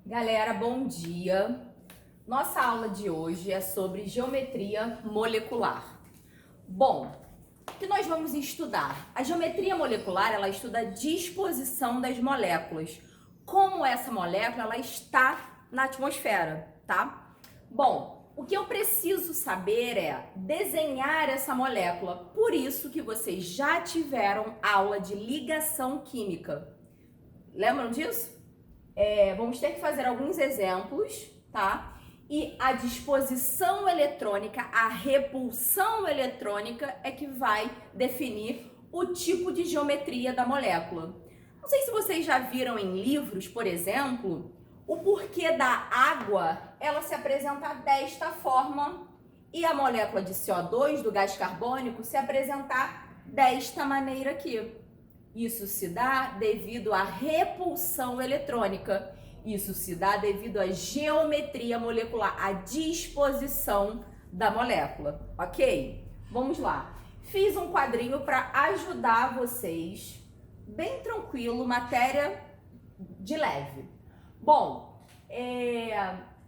Galera, bom dia! Nossa aula de hoje é sobre geometria molecular. Bom, o que nós vamos estudar? A geometria molecular, ela estuda a disposição das moléculas, como essa molécula ela está na atmosfera, tá? Bom, o que eu preciso saber é desenhar essa molécula, por isso que vocês já tiveram aula de ligação química. Lembram disso? Vamos ter que fazer alguns exemplos, tá? E a disposição eletrônica, a repulsão eletrônica é que vai definir o tipo de geometria da molécula. Não sei se vocês já viram em livros, por exemplo, o porquê da água ela se apresenta desta forma e a molécula de CO2, do gás carbônico, se apresentar desta maneira aqui. Isso se dá devido à repulsão eletrônica. Isso se dá devido à geometria molecular, à disposição da molécula, ok? Vamos lá. Fiz um quadrinho para ajudar vocês, bem tranquilo, matéria de leve. Bom,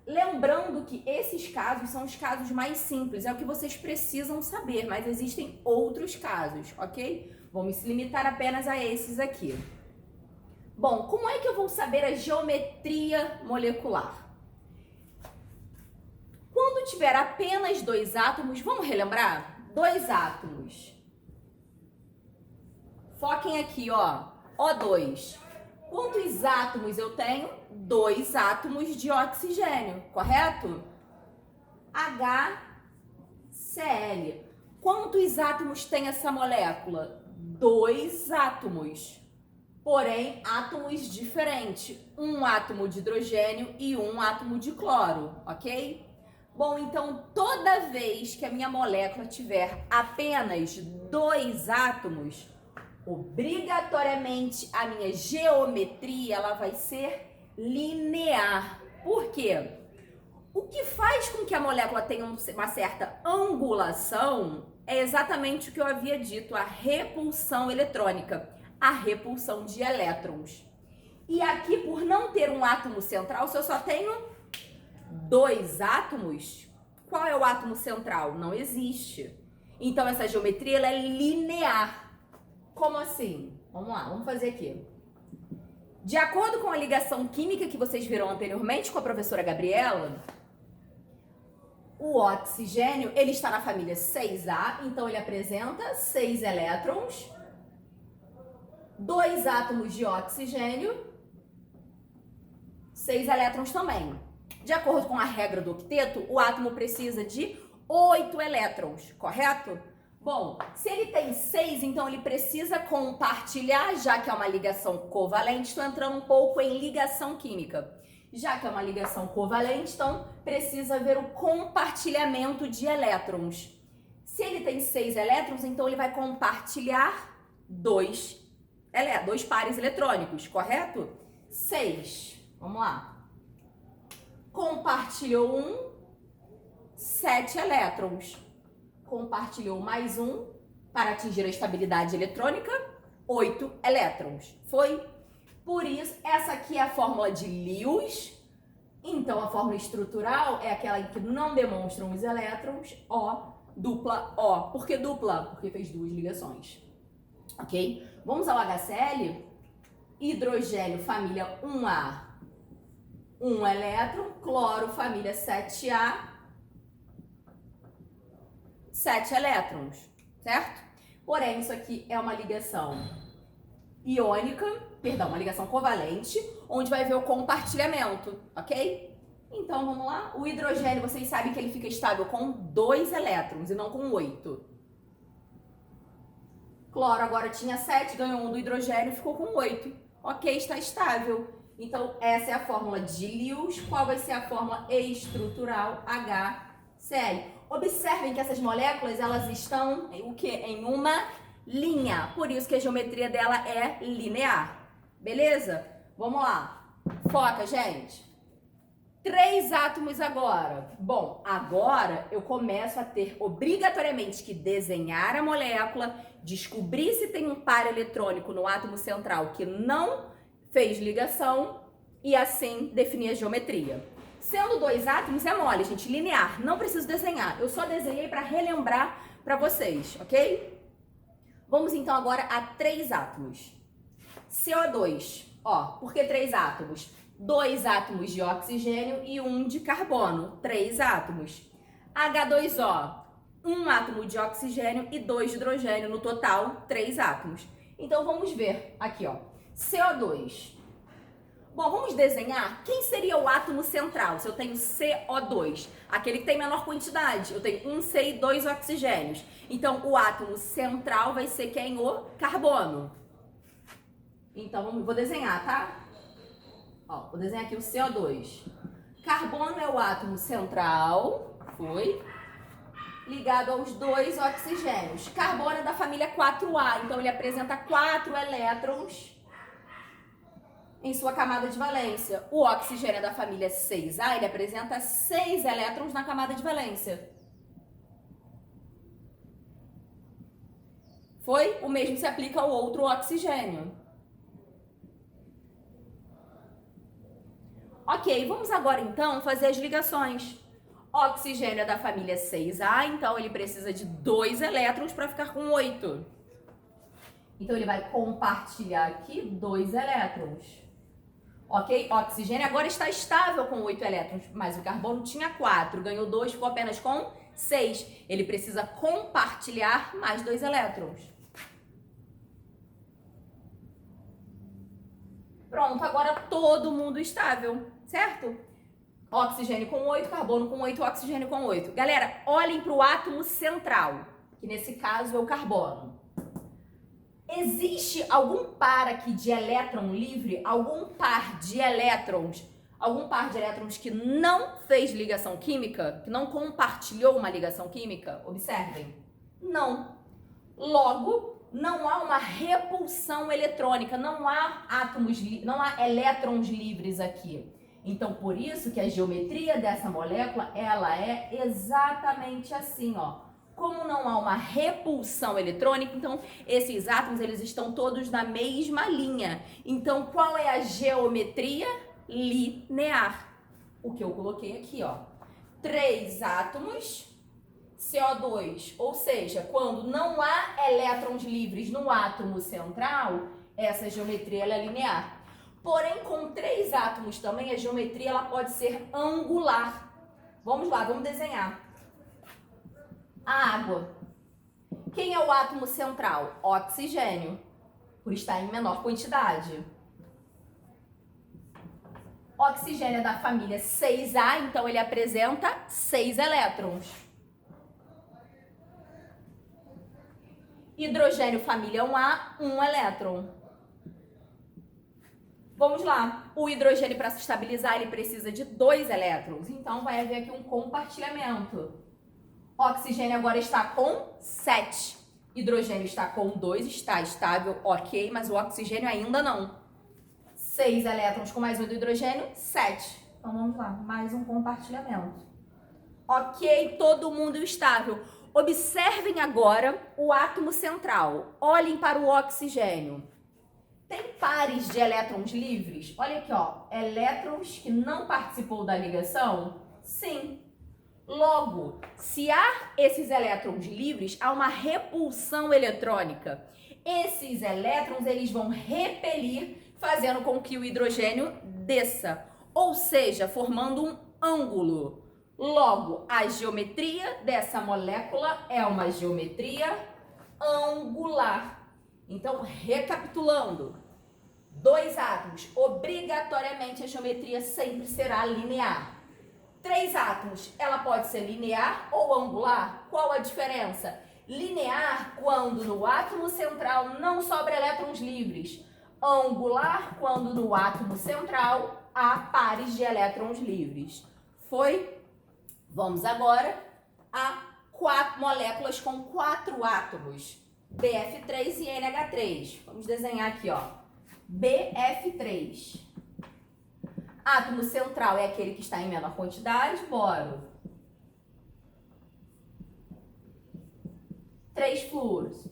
lembrando que esses casos são os casos mais simples, é o que vocês precisam saber, mas existem outros casos, ok? Vamos se limitar apenas a esses aqui. Bom, como é que eu vou saber a geometria molecular? Quando tiver apenas dois átomos, vamos relembrar? Dois átomos. Foquem aqui, ó. O2. Quantos átomos eu tenho? Dois átomos de oxigênio, correto? HCl. Quantos átomos tem essa molécula? Dois átomos, porém átomos diferentes, um átomo de hidrogênio e um átomo de cloro, ok? Bom, então toda vez que a minha molécula tiver apenas dois átomos, obrigatoriamente a minha geometria ela vai ser linear. Por quê? O que faz com que a molécula tenha uma certa angulação é exatamente o que eu havia dito, a repulsão eletrônica, a repulsão de elétrons. E aqui, por não ter um átomo central, se eu só tenho dois átomos, qual é o átomo central? Não existe. Então, essa geometria ela é linear. Como assim? Vamos lá, vamos fazer aqui. De acordo com a ligação química que vocês viram anteriormente com a professora Gabriela, o oxigênio, ele está na família 6A, então ele apresenta 6 elétrons, 2 átomos de oxigênio, 6 elétrons também. De acordo com a regra do octeto, o átomo precisa de 8 elétrons, correto? Bom, se ele tem 6, então ele precisa compartilhar, já que é uma ligação covalente, estou entrando um pouco em ligação química. Já que é uma ligação covalente, então precisa haver o compartilhamento de elétrons. Se ele tem 6 elétrons, então ele vai compartilhar dois pares eletrônicos, correto? 6. Vamos lá. Compartilhou um, 7 elétrons. Compartilhou mais um para atingir a estabilidade eletrônica, 8 elétrons. Foi? Por isso, essa aqui é a fórmula de Lewis. Então, a fórmula estrutural é aquela que não demonstram os elétrons, O, dupla O. Por que dupla? Porque fez duas ligações. Ok? Vamos ao HCl. Hidrogênio, família 1A, 1 elétron. Cloro, família 7A, 7 elétrons. Certo? Porém, isso aqui é uma ligação uma ligação covalente, onde vai haver o compartilhamento, ok? Então, vamos lá. O hidrogênio, vocês sabem que ele fica estável com 2 elétrons e não com 8. Cloro agora tinha 7, ganhou 1 do hidrogênio e ficou com 8. Ok, está estável. Então, essa é a fórmula de Lewis. Qual vai ser a fórmula estrutural? HCl. Observem que essas moléculas, elas estão o quê? Em uma linha. Por isso que a geometria dela é linear. Beleza? Vamos lá. Foca, gente. 3 átomos agora. Bom, agora eu começo a ter obrigatoriamente que desenhar a molécula, descobrir se tem um par eletrônico no átomo central que não fez ligação e assim definir a geometria. Sendo 2 átomos é mole, gente, linear, não preciso desenhar. Eu só desenhei para relembrar para vocês, ok? Vamos então agora a 3 átomos. CO2, ó, por que 3 átomos? 2 átomos de oxigênio e 1 de carbono, 3 átomos. H2O, 1 átomo de oxigênio e 2 de hidrogênio, no total, 3 átomos. Então vamos ver aqui, ó, CO2. Bom, vamos desenhar quem seria o átomo central, se eu tenho CO2, aquele que tem menor quantidade, eu tenho 1 C e 2 oxigênios. Então, o átomo central vai ser quem? O carbono. Então, vou desenhar, tá? Ó, vou desenhar aqui o CO2. Carbono é o átomo central, foi, ligado aos 2 oxigênios. Carbono é da família 4A, então ele apresenta 4 elétrons em sua camada de valência. O oxigênio é da família 6A, ele apresenta 6 elétrons na camada de valência. Foi? O mesmo se aplica ao outro oxigênio. Ok, vamos agora então fazer as ligações. Oxigênio é da família 6A, então ele precisa de 2 elétrons para ficar com 8. Então ele vai compartilhar aqui 2 elétrons. Ok? O oxigênio agora está estável com 8 elétrons, mas o carbono tinha 4, ganhou 2, ficou apenas com 6. Ele precisa compartilhar mais 2 elétrons. Pronto, agora todo mundo estável, certo? Oxigênio com 8, carbono com 8, oxigênio com 8. Galera, olhem para o átomo central, que nesse caso é o carbono. Existe algum par aqui de elétron livre? Algum par de elétrons que não fez ligação química? Que não compartilhou uma ligação química? Observem. Não. Logo, não há uma repulsão eletrônica, não há elétrons livres aqui. Então, por isso que a geometria dessa molécula, ela é exatamente assim, ó. Como não há uma repulsão eletrônica, então esses átomos eles estão todos na mesma linha. Então, qual é a geometria? Linear. O que eu coloquei aqui, ó. 3 átomos, CO2, ou seja, quando não há elétrons livres no átomo central, essa geometria ela é linear. Porém, com 3 átomos também, a geometria ela pode ser angular. Vamos lá, vamos desenhar. A água. Quem é o átomo central? Oxigênio, por estar em menor quantidade. Oxigênio é da família 6A, então ele apresenta 6 elétrons. Hidrogênio, família 1A, 1 elétron. Vamos lá. O hidrogênio, para se estabilizar, ele precisa de 2 elétrons. Então, vai haver aqui um compartilhamento. Oxigênio agora está com 7. Hidrogênio está com 2, está estável, ok, mas o oxigênio ainda não. 6 elétrons com mais um do hidrogênio, 7. Então vamos lá, mais um compartilhamento. Ok, todo mundo estável. Observem agora o átomo central. Olhem para o oxigênio. Tem pares de elétrons livres? Olha aqui, ó, elétrons que não participou da ligação? Sim. Logo, se há esses elétrons livres, há uma repulsão eletrônica. Esses elétrons, eles vão repelir, fazendo com que o hidrogênio desça, ou seja, formando um ângulo. Logo, a geometria dessa molécula é uma geometria angular. Então, recapitulando, 2 átomos, obrigatoriamente a geometria sempre será linear. 3 átomos, ela pode ser linear ou angular? Qual a diferença? Linear quando no átomo central não sobra elétrons livres. Angular quando no átomo central há pares de elétrons livres. Foi? Vamos agora a 4 moléculas com 4 átomos. BF3 e NH3. Vamos desenhar aqui, ó. BF3. Átomo central é aquele que está em menor quantidade, boro. 3 fluoros.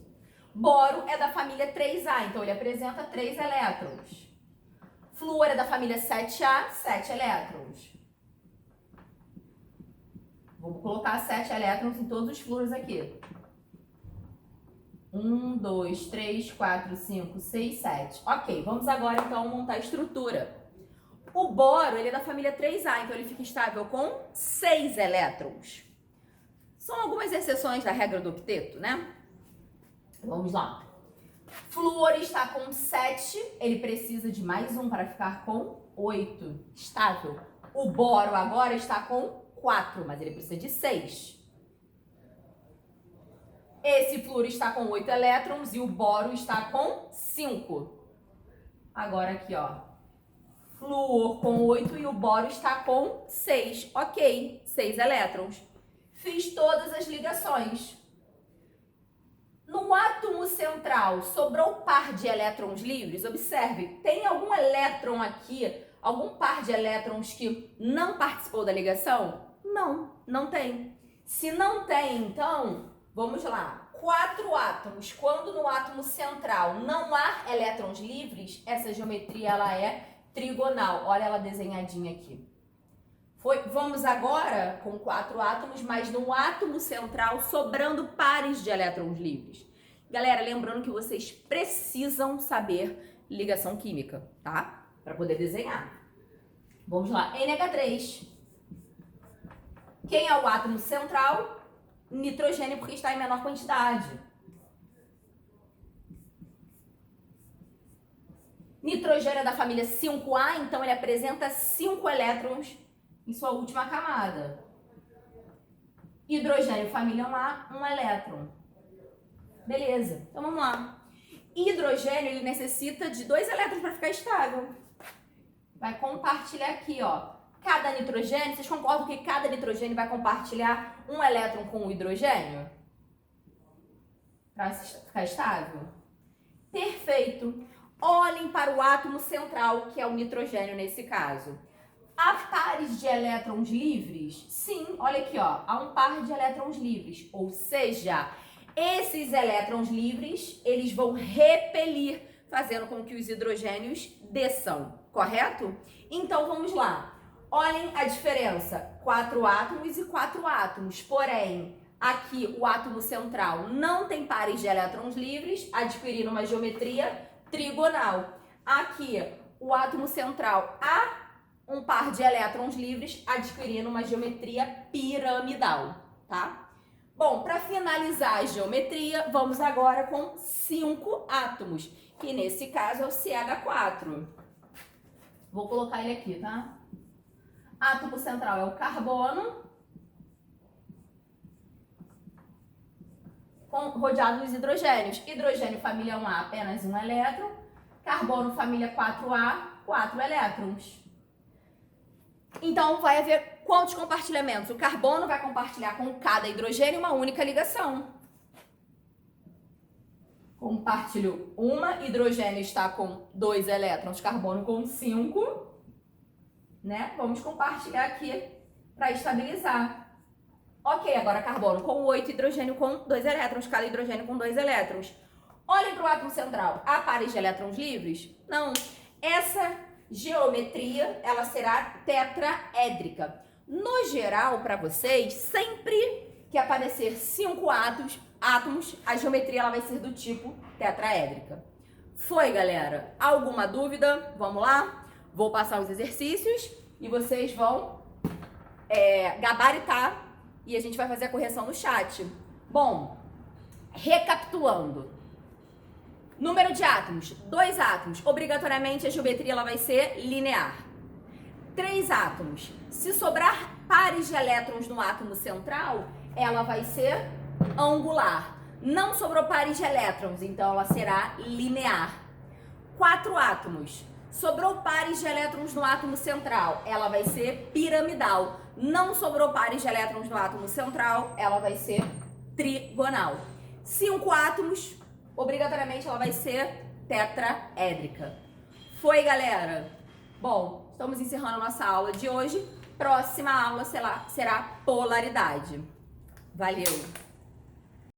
Boro é da família 3A, então ele apresenta 3 elétrons. Flúor é da família 7A, 7 elétrons. Vou colocar 7 elétrons em todos os flúoros aqui. 1, 2, 3, 4, 5, 6, 7. Ok, vamos agora então montar a estrutura. O boro, ele é da família 3A, então ele fica estável com 6 elétrons. São algumas exceções da regra do octeto, né? Vamos lá. Flúor está com 7, ele precisa de mais um para ficar com 8. Estável. O boro agora está com 4, mas ele precisa de 6. Esse flúor está com 8 elétrons e o boro está com 5. Agora aqui, ó. Flúor com 8 e o boro está com 6. Ok, 6 elétrons. Fiz todas as ligações. No átomo central, sobrou par de elétrons livres? Observe, tem algum elétron aqui, algum par de elétrons que não participou da ligação? Não, não tem. Se não tem, então, vamos lá. 4 átomos. Quando no átomo central não há elétrons livres, essa geometria ela é trigonal. Olha ela desenhadinha aqui. Vamos agora com 4 átomos, mas no átomo central sobrando pares de elétrons livres. Galera, lembrando que vocês precisam saber ligação química, tá? Para poder desenhar. Vamos lá, NH3. Quem é o átomo central? Nitrogênio, porque está em menor quantidade. Nitrogênio é da família 5A, então ele apresenta 5 elétrons em sua última camada. Hidrogênio, família 1A, 1 elétron. Beleza, então vamos lá. Hidrogênio, ele necessita de 2 elétrons para ficar estável. Vai compartilhar aqui, ó. Cada nitrogênio, vocês concordam que cada nitrogênio vai compartilhar 1 elétron com o hidrogênio? Para ficar estável? Perfeito. Olhem para o átomo central, que é o nitrogênio nesse caso. Há pares de elétrons livres? Sim, olha aqui, ó. Há um par de elétrons livres. Ou seja, esses elétrons livres, eles vão repelir, fazendo com que os hidrogênios desçam, correto? Então, vamos lá. Olhem a diferença. 4 átomos e 4 átomos. Porém, aqui o átomo central não tem pares de elétrons livres, adquirindo uma geometria trigonal. Aqui, o átomo central há um par de elétrons livres, adquirindo uma geometria piramidal, tá? Bom, para finalizar a geometria, vamos agora com 5 átomos, que nesse caso é o CH4. Vou colocar ele aqui, tá? Átomo central é o carbono, rodeado dos hidrogênios. Hidrogênio família 1A, apenas 1 elétron. Carbono família 4A, 4 elétrons. Então, vai haver quantos compartilhamentos? O carbono vai compartilhar com cada hidrogênio uma única ligação. Compartilho uma, hidrogênio está com 2 elétrons, carbono com 5. Né? Vamos compartilhar aqui para estabilizar. Ok, agora carbono com 8, hidrogênio com 2 elétrons, cada hidrogênio com 2 elétrons. Olhem para o átomo central. Há pares de elétrons livres? Não. Essa geometria, ela será tetraédrica. No geral, para vocês, sempre que aparecer 5 átomos, a geometria ela vai ser do tipo tetraédrica. Foi, galera? Alguma dúvida? Vamos lá? Vou passar os exercícios e vocês vão gabaritar e a gente vai fazer a correção no chat. Bom, recapitulando. Número de átomos, 2 átomos. Obrigatoriamente a geometria ela vai ser linear. 3 átomos. Se sobrar pares de elétrons no átomo central, ela vai ser angular. Não sobrou pares de elétrons, então ela será linear. 4 átomos. Sobrou pares de elétrons no átomo central, ela vai ser piramidal. Não sobrou pares de elétrons no átomo central, ela vai ser trigonal. 5 átomos, obrigatoriamente ela vai ser tetraédrica. Foi, galera? Bom, estamos encerrando a nossa aula de hoje. Próxima aula será polaridade. Valeu!